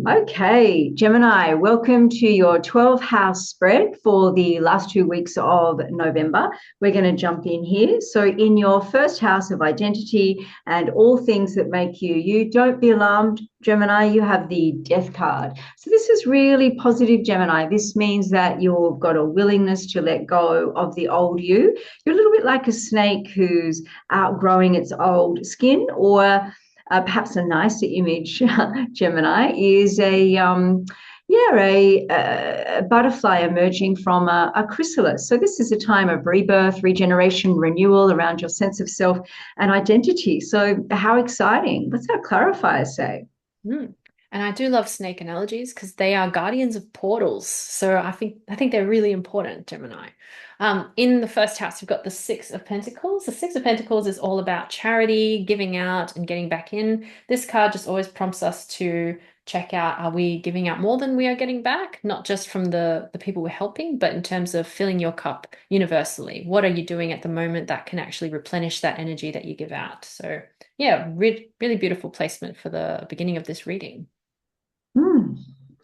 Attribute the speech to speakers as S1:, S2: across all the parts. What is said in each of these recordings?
S1: Okay, Gemini, welcome to your 12 house spread for the last 2 weeks of November. We're going to jump in here. So, in your first house of identity and all things that make you you, don't be alarmed, Gemini, you have the death card. So, this is really positive, Gemini. This means that you've got a willingness to let go of the old you. You're a little bit like a snake who's outgrowing its old skin, or perhaps a nicer image, Gemini, is a butterfly emerging from a chrysalis. So this is a time of rebirth, regeneration, renewal around your sense of self and identity. So how exciting! What's our clarifier say?
S2: Mm. And I do love snake analogies because they are guardians of portals. So I think they're really important, Gemini. In the first house, you've got the Six of Pentacles. The Six of Pentacles is all about charity, giving out, and getting back in. This card just always prompts us to check out, are we giving out more than we are getting back? Not just from the people we're helping, but in terms of filling your cup universally. What are you doing at the moment that can actually replenish that energy that you give out? So yeah, really beautiful placement for the beginning of this reading.
S1: Hmm.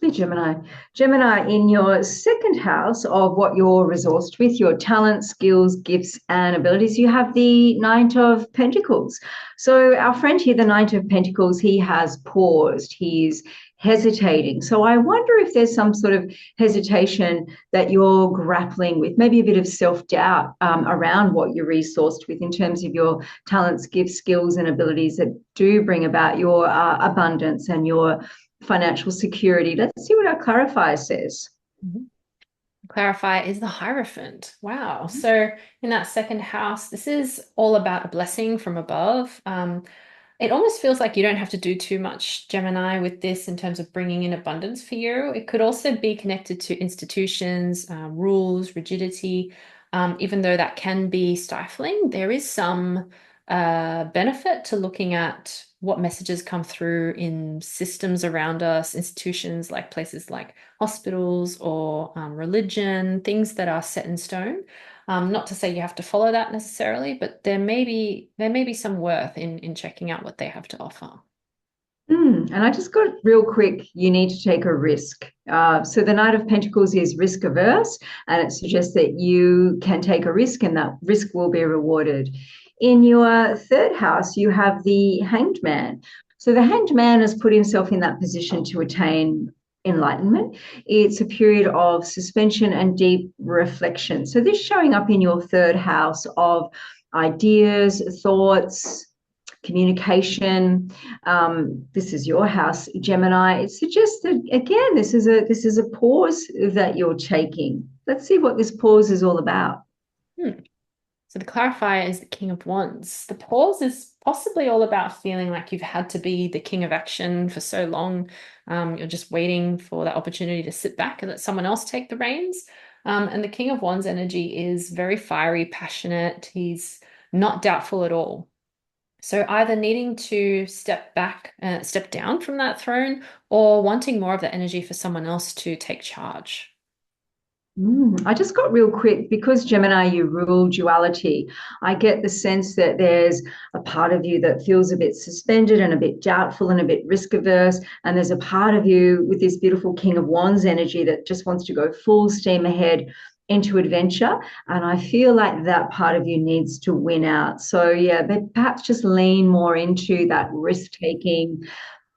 S1: Hey, Gemini. Gemini, in your second house of what you're resourced with, your talents, skills, gifts, and abilities, you have the Knight of Pentacles. So, our friend here, the Knight of Pentacles, he has paused. He's hesitating. So, I wonder if there's some sort of hesitation that you're grappling with, maybe a bit of self doubt around what you're resourced with in terms of your talents, gifts, skills, and abilities that do bring about your abundance and your financial security. Let's see what our clarifier says.
S2: Mhm. Clarify is the Hierophant. Wow. So in that second house, this is all about a blessing from above. It almost feels like you don't have to do too much, Gemini, with this in terms of bringing in abundance for you. It could also be connected to institutions, rules, rigidity. Even though that can be stifling, there is some benefit to looking at what messages come through in systems around us, institutions like places like hospitals or religion, things that are set in stone. Not to say you have to follow that necessarily, but there may be some worth in checking out what they have to offer.
S1: And I just got real quick, you need to take a risk. So the Knight of Pentacles is risk averse, and it suggests that you can take a risk and that risk will be rewarded. In your third house, you have the Hanged Man. So the Hanged Man has put himself in that position to attain enlightenment. It's a period of suspension and deep reflection. So this showing up in your third house of ideas, thoughts, communication. This is your house, Gemini. It suggests that again, this is a pause that you're taking. Let's see what this pause is all about.
S2: Hmm. So the clarifier is the King of Wands. The pause is possibly all about feeling like you've had to be the king of action for so long. You're just waiting for that opportunity to sit back and let someone else take the reins. And the King of Wands energy is very fiery, passionate. He's not doubtful at all. So either needing to step back, step down from that throne, or wanting more of the energy for someone else to take charge.
S1: I just got real quick because Gemini, you rule duality. I get the sense that there's a part of you that feels a bit suspended and a bit doubtful and a bit risk averse. And there's a part of you with this beautiful King of Wands energy that just wants to go full steam ahead into adventure. And I feel like that part of you needs to win out. So, yeah, but perhaps just lean more into that risk taking,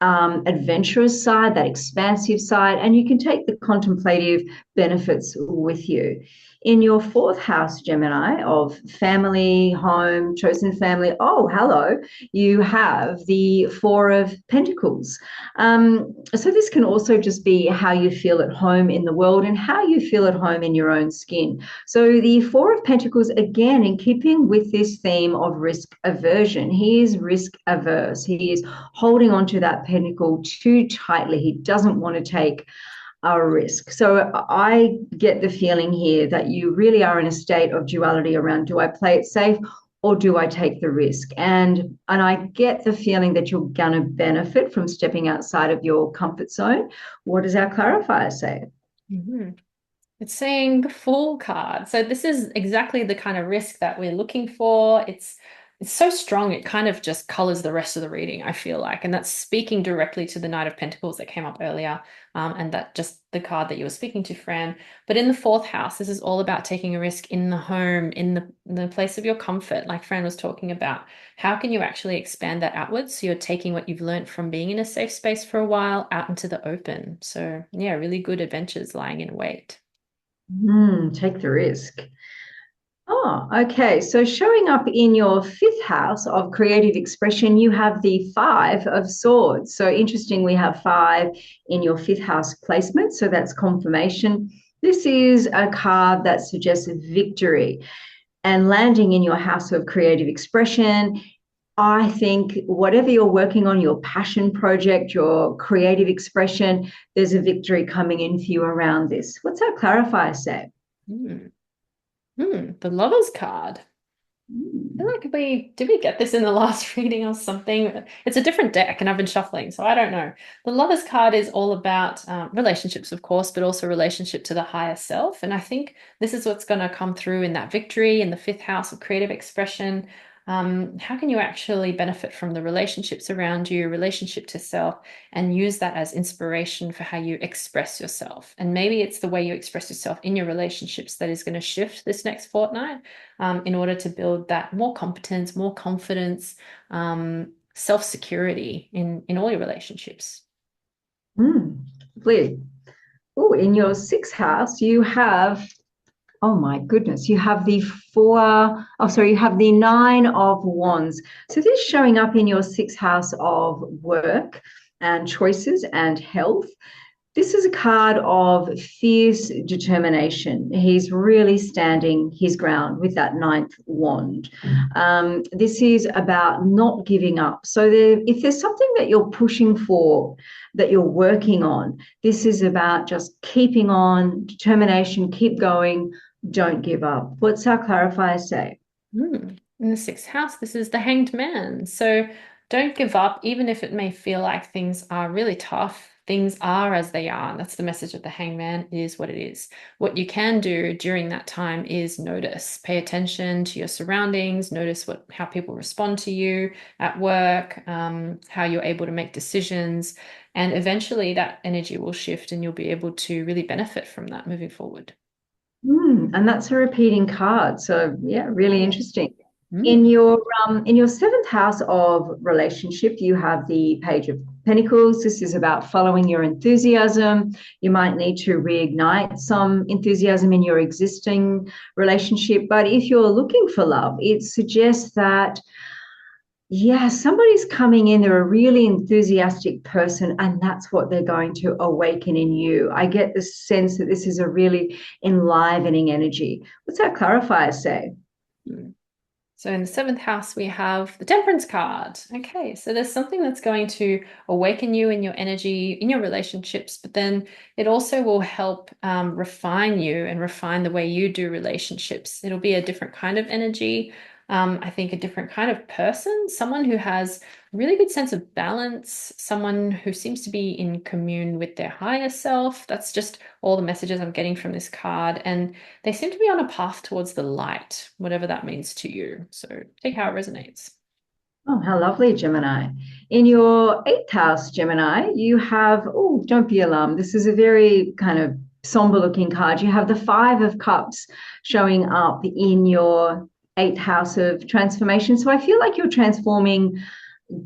S1: adventurous side, that expansive side, and you can take the contemplative benefits with you. In your fourth house, Gemini, of family, home, chosen family, oh, hello, you have the Four of Pentacles. So this can also just be how you feel at home in the world and how you feel at home in your own skin. So the Four of Pentacles, again, in keeping with this theme of risk aversion, he is risk averse. He is holding on to that pentacle too tightly. He doesn't want to take a risk. So I get the feeling here that you really are in a state of duality around, do I play it safe or do I take the risk? And I get the feeling that you're gonna benefit from stepping outside of your comfort zone. What does our clarifier say?
S2: Mhm. It's saying the Fool card. So this is exactly the kind of risk that we're looking for. it's so strong, it kind of just colors the rest of the reading, I feel like. And that's speaking directly to the Knight of Pentacles that came up earlier, and that just the card that you were speaking to, Fran. But in the fourth house, this is all about taking a risk in the home, in the place of your comfort, like Fran was talking about. How can you actually expand that outwards? So you're taking what you've learned from being in a safe space for a while out into the open. So yeah, really good adventures lying in wait.
S1: Take the risk. Oh, okay. So showing up in your fifth house of creative expression, you have the Five of Swords. So interesting, we have five in your fifth house placement. So that's confirmation. This is a card that suggests victory and landing in your house of creative expression. I think whatever you're working on, your passion project, your creative expression, there's a victory coming in for you around this. What's our clarifier say?
S2: Hmm. The Lover's card. I feel
S1: Mm.
S2: like did we get this in the last reading or something? It's a different deck and I've been shuffling, so I don't know. The Lover's card is all about relationships, of course, but also relationship to the higher self. And I think this is what's going to come through in that victory in the fifth house of creative expression. How can you actually benefit from the relationships around you, relationship to self, and use that as inspiration for how you express yourself? And maybe it's the way you express yourself in your relationships that is going to shift this next fortnight, in order to build that more competence, more confidence, self-security in all your relationships.
S1: Lovely. Oh, in your sixth house, you have, oh my goodness, you have the you have the Nine of Wands. So this is showing up in your sixth house of work and choices and health. This is a card of fierce determination. He's really standing his ground with that ninth wand. This is about not giving up. So if there's something that you're pushing for, that you're working on, this is about just keeping on, determination, keep going, don't give up. What's our clarifier say?
S2: In the sixth house, this is the Hanged Man. So don't give up, even if it may feel like things are really tough. Things are as they are. That's the message of the Hanged Man. It is what it is. What you can do during that time is notice, pay attention to your surroundings, notice how people respond to you at work, how you're able to make decisions, and eventually that energy will shift and you'll be able to really benefit from that moving forward.
S1: And that's a repeating card. So yeah, really interesting.
S2: Mm.
S1: In your seventh house of relationship, you have the Page of Pentacles. This is about following your enthusiasm. You might need to reignite some enthusiasm in your existing relationship. But if you're looking for love, it suggests that yeah, somebody's coming in, they're a really enthusiastic person, and that's what they're going to awaken in you. I get the sense that this is a really enlivening energy. What's that clarifier say?
S2: Mm. So in the seventh house, we have the Temperance card. Okay, so there's something that's going to awaken you in your energy, in your relationships, but then it also will help refine you and refine the way you do relationships. It'll be a different kind of energy. I think a different kind of person, someone who has a really good sense of balance, someone who seems to be in commune with their higher self. That's just all the messages I'm getting from this card. And they seem to be on a path towards the light, whatever that means to you. So take how it resonates.
S1: Oh, how lovely, Gemini. In your eighth house, Gemini, you have, oh, don't be alarmed. This is a very kind of somber looking card. You have the Five of Cups showing up in your eighth house of transformation. So I feel like you're transforming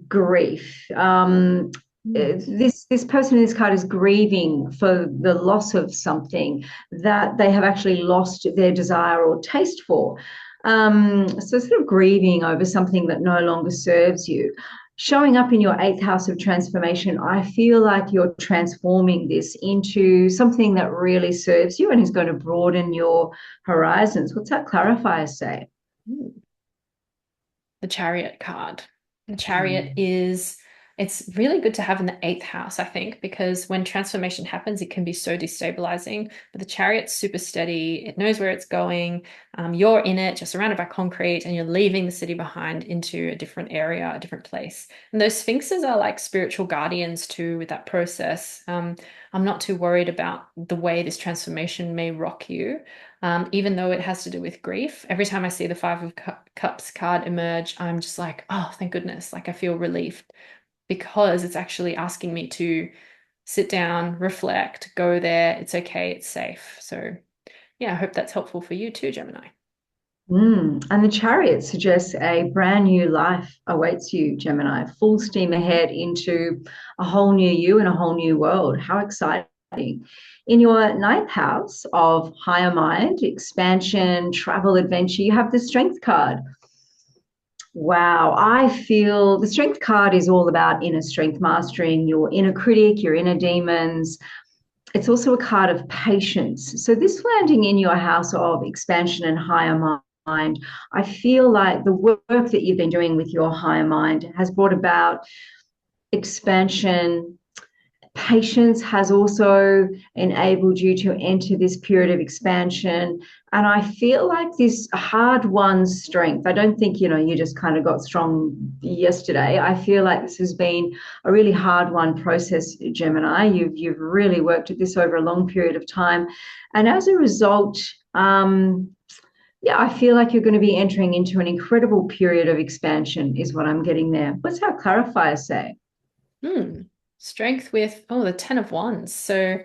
S1: grief. This person in this card is grieving for the loss of something that they have actually lost their desire or taste for. So sort of grieving over something that no longer serves you. Showing up in your eighth house of transformation, I feel like you're transforming this into something that really serves you and is going to broaden your horizons. What's that clarifier say?
S2: The Chariot card. The Chariot
S1: Mm.
S2: is It's really good to have in the eighth house, I think, because when transformation happens, it can be so destabilizing. But the chariot's super steady, it knows where it's going. You're in it, you're surrounded by concrete, and you're leaving the city behind into a different area, a different place. And those sphinxes are like spiritual guardians too with that process. I'm not too worried about the way this transformation may rock you. Even though it has to do with grief. Every time I see the Five of Cups card emerge, I'm just like, oh, thank goodness. Like I feel relieved because it's actually asking me to sit down, reflect, go there. It's okay, it's safe. So, yeah, I hope that's helpful for you too, Gemini.
S1: And the chariot suggests a brand new life awaits you, Gemini, full steam ahead into a whole new you and a whole new world. How exciting. In your ninth house of higher mind, expansion, travel, adventure, you have the strength card. Wow, I feel the strength card is all about inner strength, mastering your inner critic, your inner demons. It's also a card of patience. So, this landing in your house of expansion and higher mind, I feel like the work that you've been doing with your higher mind has brought about expansion. Patience has also enabled you to enter this period of expansion. And I feel like this hard won strength. I don't think, you just kind of got strong yesterday. I feel like this has been a really hard won process, Gemini. You've really worked at this over a long period of time. And as a result, yeah, I feel like you're going to be entering into an incredible period of expansion, is what I'm getting there. What's our clarifier say?
S2: Hmm. Strength with, oh, the Ten of Wands. So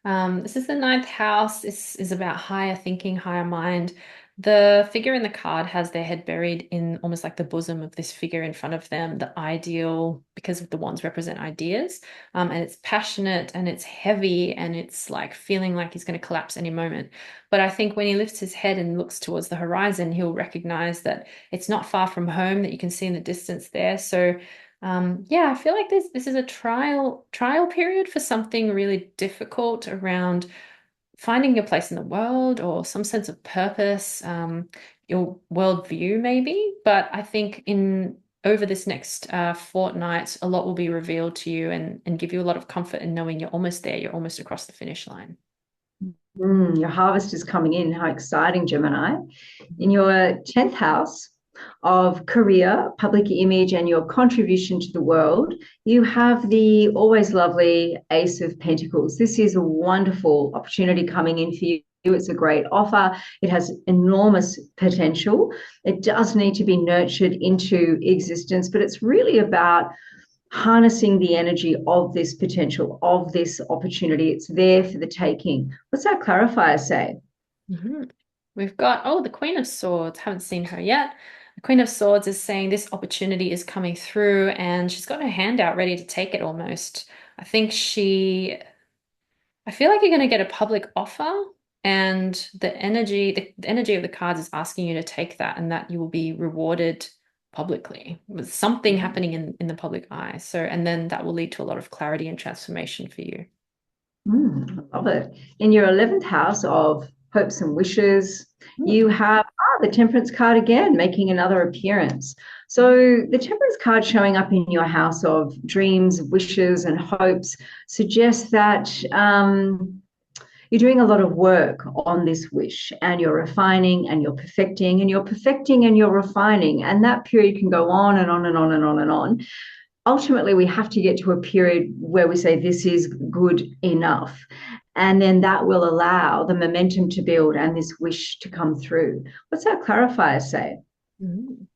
S2: this is the ninth house. This is about higher thinking, higher mind. The figure in the card has their head buried in almost like the bosom of this figure in front of them, the ideal, because the wands represent ideas. And it's passionate and it's heavy and it's like feeling like he's going to collapse any moment. But I think when he lifts his head and looks towards the horizon, he'll recognize that it's not far from home that you can see in the distance there. So yeah, I feel like this is a trial period for something really difficult around finding your place in the world or some sense of purpose, your worldview maybe. But I think in over this next fortnight, a lot will be revealed to you and give you a lot of comfort in knowing you're almost there, you're almost across the finish line.
S1: Your harvest is coming in. How exciting, Gemini. In your 10th house of career, public image, and your contribution to the world, you have the always lovely Ace of Pentacles. This is a wonderful opportunity coming in for you. It's a great offer. It has enormous potential. It does need to be nurtured into existence, but it's really about harnessing the energy of this potential, of this opportunity. It's there for the taking. What's our clarifier say?
S2: Mhm. We've got, oh, the Queen of Swords. Haven't seen her yet. The Queen of Swords is saying this opportunity is coming through and she's got her hand out ready to take it almost. I think I feel like you're going to get a public offer and the energy of the cards is asking you to take that and that you will be rewarded publicly with something happening in the public eye. So, and then that will lead to a lot of clarity and transformation for you.
S1: I love it. In your 11th house of hopes and wishes,
S2: Mm.
S1: you have the Temperance card again, making another appearance. So, the Temperance card showing up in your house of dreams, wishes, and hopes suggests that you're doing a lot of work on this wish and you're refining and you're perfecting and you're perfecting and you're refining. And that period can go on and on and on and on and on. Ultimately, we have to get to a period where we say this is good enough. And then that will allow the momentum to build and this wish to come through. What's our clarifier say?
S2: Mm.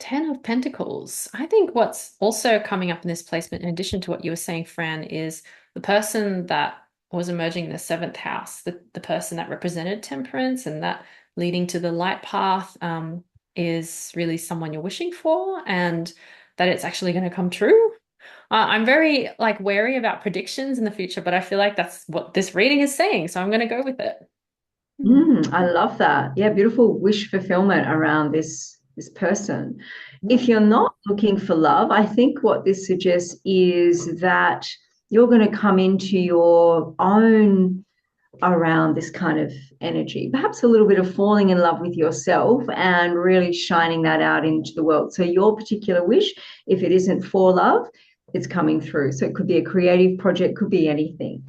S2: Ten of Pentacles. I think what's also coming up in this placement, in addition to what you were saying, Fran, is the person that was emerging in the seventh house, the person that represented temperance and that leading to the light path, is really someone you're wishing for and that it's actually going to come true. I'm very like wary about predictions in the future, but I feel like that's what this reading is saying, so I'm going to go with it. Hmm.
S1: I love that. Yeah, beautiful wish fulfillment around this person. If you're not looking for love, I think what this suggests is that you're going to come into your own around this kind of energy. Perhaps a little bit of falling in love with yourself and really shining that out into the world. So, your particular wish, if it isn't for love, it's coming through. So, it could be a creative project, could be anything.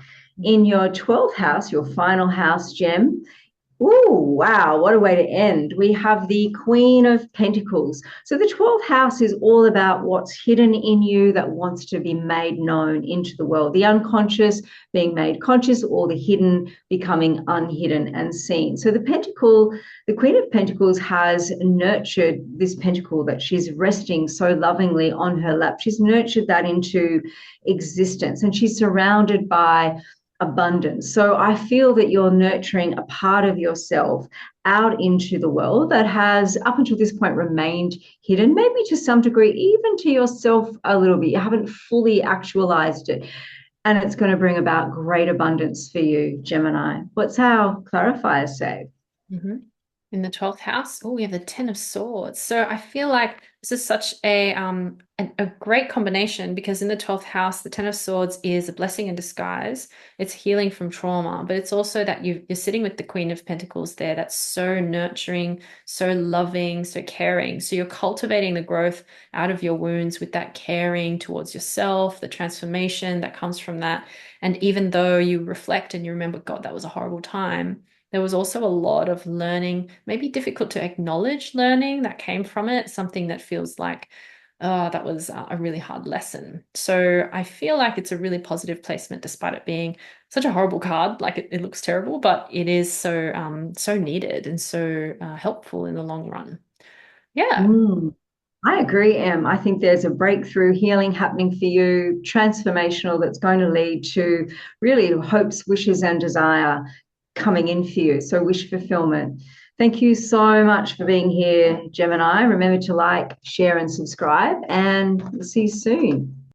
S1: In your 12th house, your final house, Gem, oh, wow, what a way to end. We have the Queen of Pentacles. So the 12th house is all about what's hidden in you that wants to be made known into the world. The unconscious being made conscious, or the hidden becoming unhidden and seen. So the Queen of Pentacles has nurtured this pentacle that she's resting so lovingly on her lap. She's nurtured that into existence, and she's surrounded by abundance. So I feel that you're nurturing a part of yourself out into the world that has up until this point remained hidden, maybe to some degree, even to yourself a little bit. You haven't fully actualized it. And it's going to bring about great abundance for you, Gemini. What's our clarifier say?
S2: Mm-hmm. In the 12th house, oh, we have the Ten of Swords. So I feel like this is such a great combination because in the 12th house, the Ten of Swords is a blessing in disguise. It's healing from trauma, but it's also that you're sitting with the Queen of Pentacles there. That's so nurturing, so loving, so caring. So you're cultivating the growth out of your wounds with that caring towards yourself, the transformation that comes from that. And even though you reflect and you remember, God, that was a horrible time, there was also a lot of learning, maybe difficult to acknowledge learning that came from it, something that feels like, oh, that was a really hard lesson. So I feel like it's a really positive placement, despite it being such a horrible card. Like it looks terrible, but it is so needed and so helpful in the long run. Yeah.
S1: Mm. I agree, Em. I think there's a breakthrough healing happening for you, transformational, that's going to lead to really hopes, wishes, and desire coming in for you. So, wish fulfillment. Thank you so much for being here, Gemini. Remember to like, share, and subscribe, and we'll see you soon.